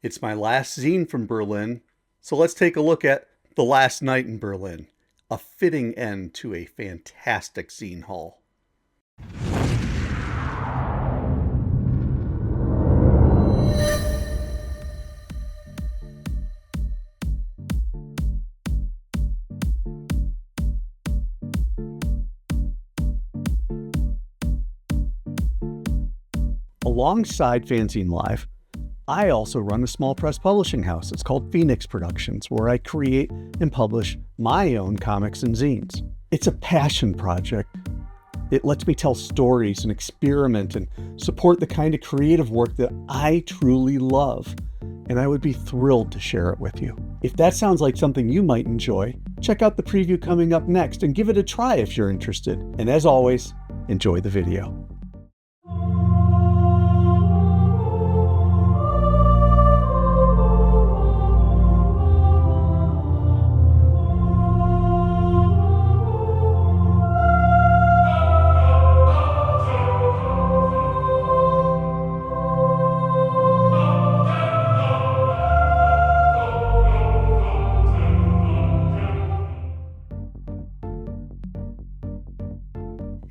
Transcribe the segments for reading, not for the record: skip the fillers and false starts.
It's my last zine from Berlin, so let's take a look at The Last Night in Berlin, a fitting end to a fantastic zine haul. Alongside FANzine Live, I also run a small press publishing house. It's called Phoenix Productions, where I create and publish my own comics and zines. It's a passion project. It lets me tell stories and experiment and support the kind of creative work that I truly love. And I would be thrilled to share it with you. If that sounds like something you might enjoy, check out the preview coming up next and give it a try if you're interested. And as always, enjoy the video.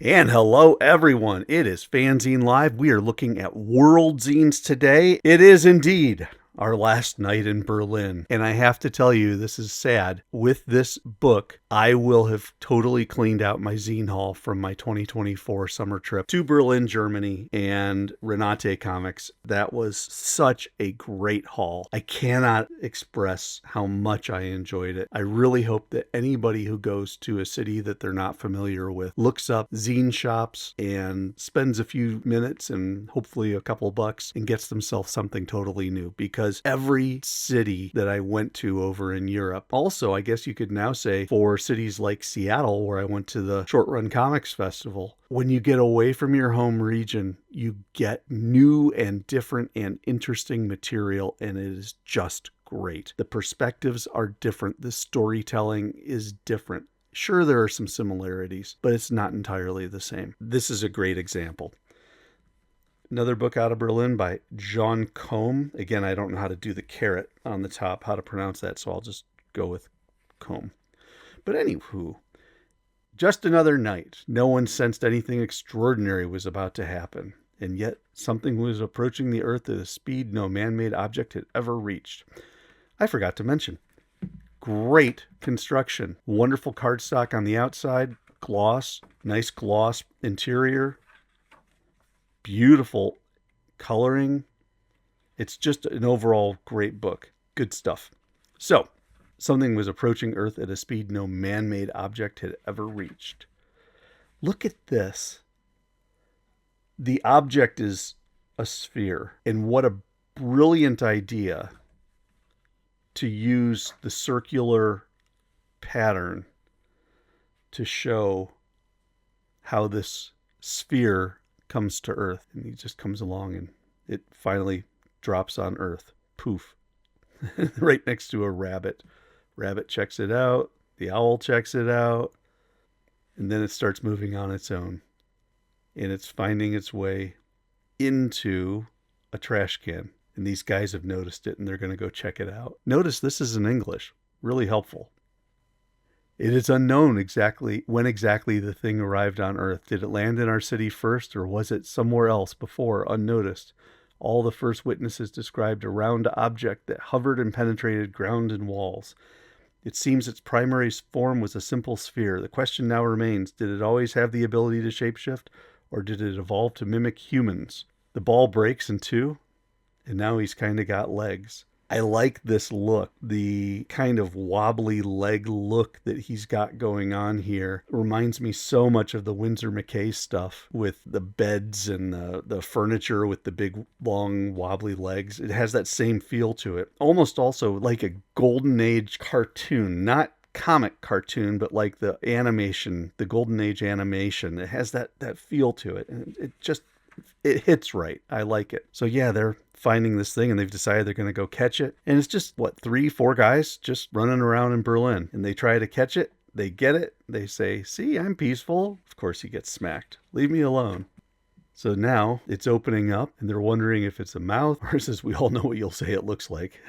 And hello everyone, it is FANzine Live. We are looking at World Zines today. It is indeed our last night in Berlin. And I have to tell you, this is sad. With this book, I will have totally cleaned out my zine haul from my 2024 summer trip to Berlin, Germany, and Renate Comics. That was such a great haul. I cannot express how much I enjoyed it. I really hope that anybody who goes to a city that they're not familiar with looks up zine shops and spends a few minutes and hopefully a couple bucks and gets themselves something totally new, because every city that I went to over in Europe, also I guess you could now say for cities like Seattle, where I went to the Short Run Comics Festival, when you get away from your home region, you get new and different and interesting material, and it is just great. The perspectives are different. The storytelling is different. Sure, there are some similarities, but it's not entirely the same. This is a great example. Another book out of Berlin by John Combe. Again, I don't know how to do the caret on the top, how to pronounce that, so I'll just go with Combe. But anywho, just another night. No one sensed anything extraordinary was about to happen, and yet something was approaching the earth at a speed no man-made object had ever reached. I forgot to mention, great construction. Wonderful cardstock on the outside, gloss, nice gloss interior, beautiful coloring. It's just an overall great book. Good stuff. So, something was approaching Earth at a speed no man-made object had ever reached. Look at this. The object is a sphere, and what a brilliant idea to use the circular pattern to show how this sphere comes to Earth. And he just comes along and it finally drops on Earth. Poof. Right next to a rabbit. Rabbit checks it out. The owl checks it out. And then it starts moving on its own. And it's finding its way into a trash can. And these guys have noticed it and they're going to go check it out. Notice this is in English. Really helpful. It is unknown when exactly the thing arrived on Earth. Did it land in our city first, or was it somewhere else before, unnoticed? All the first witnesses described a round object that hovered and penetrated ground and walls. It seems its primary form was a simple sphere. The question now remains, did it always have the ability to shapeshift, or did it evolve to mimic humans? The ball breaks in two, and now he's kind of got legs. I like this look, the kind of wobbly leg look that he's got going on here. It reminds me so much of the Winsor McCay stuff with the beds and the furniture with the big, long, wobbly legs. It has that same feel to it. Almost also like a Golden Age cartoon, not comic cartoon, but like the animation, the Golden Age animation. It has that feel to it. And it hits right. I like it. So yeah, they're finding this thing and they've decided they're going to go catch it. And it's just, 3-4 guys just running around in Berlin. And they try to catch it. They get it. They say, see, I'm peaceful. Of course he gets smacked. Leave me alone. So now it's opening up and they're wondering if it's a mouth or says, we all know what you'll say it looks like.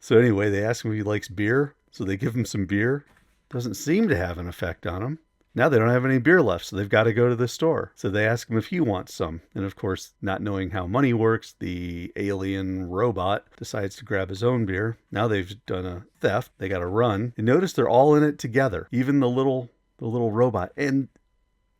So anyway, they ask him if he likes beer. So they give him some beer. Doesn't seem to have an effect on him. Now they don't have any beer left, so they've got to go to the store. So they ask him if he wants some. And of course, not knowing how money works, the alien robot decides to grab his own beer. Now they've done a theft. They got to run. And notice they're all in it together, even the little robot. And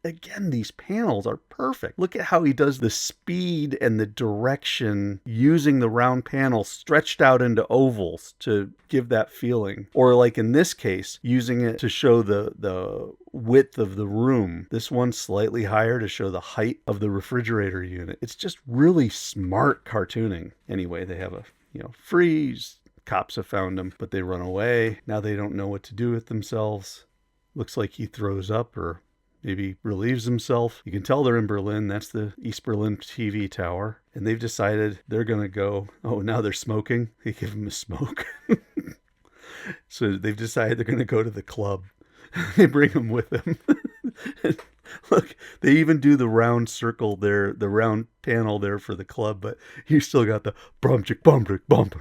again, these panels are perfect. Look at how he does the speed and the direction using the round panel stretched out into ovals to give that feeling. Or like in this case, using it to show the width of the room. This one's slightly higher to show the height of the refrigerator unit. It's just really smart cartooning. Anyway, they have a, freeze. Cops have found him, but they run away. Now they don't know what to do with themselves. Looks like he throws up or maybe relieves himself. You can tell they're in Berlin. That's the East Berlin TV tower. And they've decided they're going to go. Oh, now they're smoking. They give him a smoke. So they've decided they're going to go to the club. They bring him with them. Look, they even do the round circle there, the round panel there for the club, but you still got the brumchick bumbrick bump.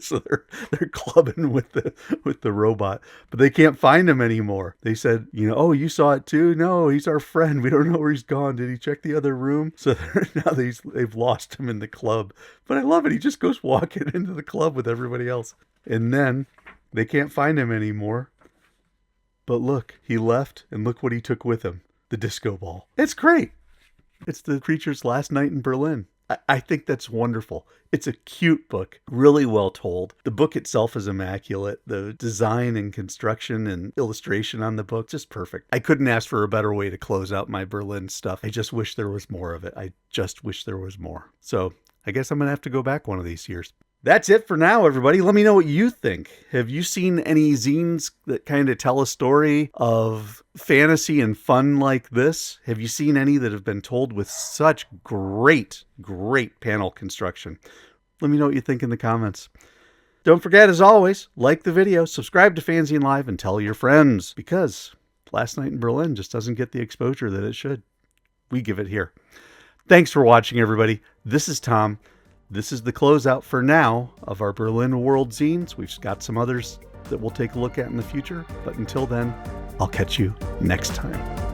So they're clubbing with the robot, but they can't find him anymore. They said, oh, you saw it too? No, he's our friend. We don't know where he's gone. Did he check the other room? So now they've lost him in the club. But I love it. He just goes walking into the club with everybody else. And then they can't find him anymore. But look, he left, and look what he took with him. The disco ball. It's great. It's the creature's last night in Berlin. I think that's wonderful. It's a cute book, really well told. The book itself is immaculate. The design and construction and illustration on the book, just perfect. I couldn't ask for a better way to close out my Berlin stuff. I just wish there was more of it. I just wish there was more. So I guess I'm going to have to go back one of these years. That's it for now, everybody. Let me know what you think. Have you seen any zines that kind of tell a story of fantasy and fun like this? Have you seen any that have been told with such great panel construction? Let me know what you think in the comments. Don't forget, as always, like the video, subscribe to FANzine Live, and tell your friends, because Last Night in Berlin just doesn't get the exposure that it should. We give it here. Thanks for watching, everybody. This is Tom. This is the closeout for now of our Berlin World Zines. We've got some others that we'll take a look at in the future. But until then, I'll catch you next time.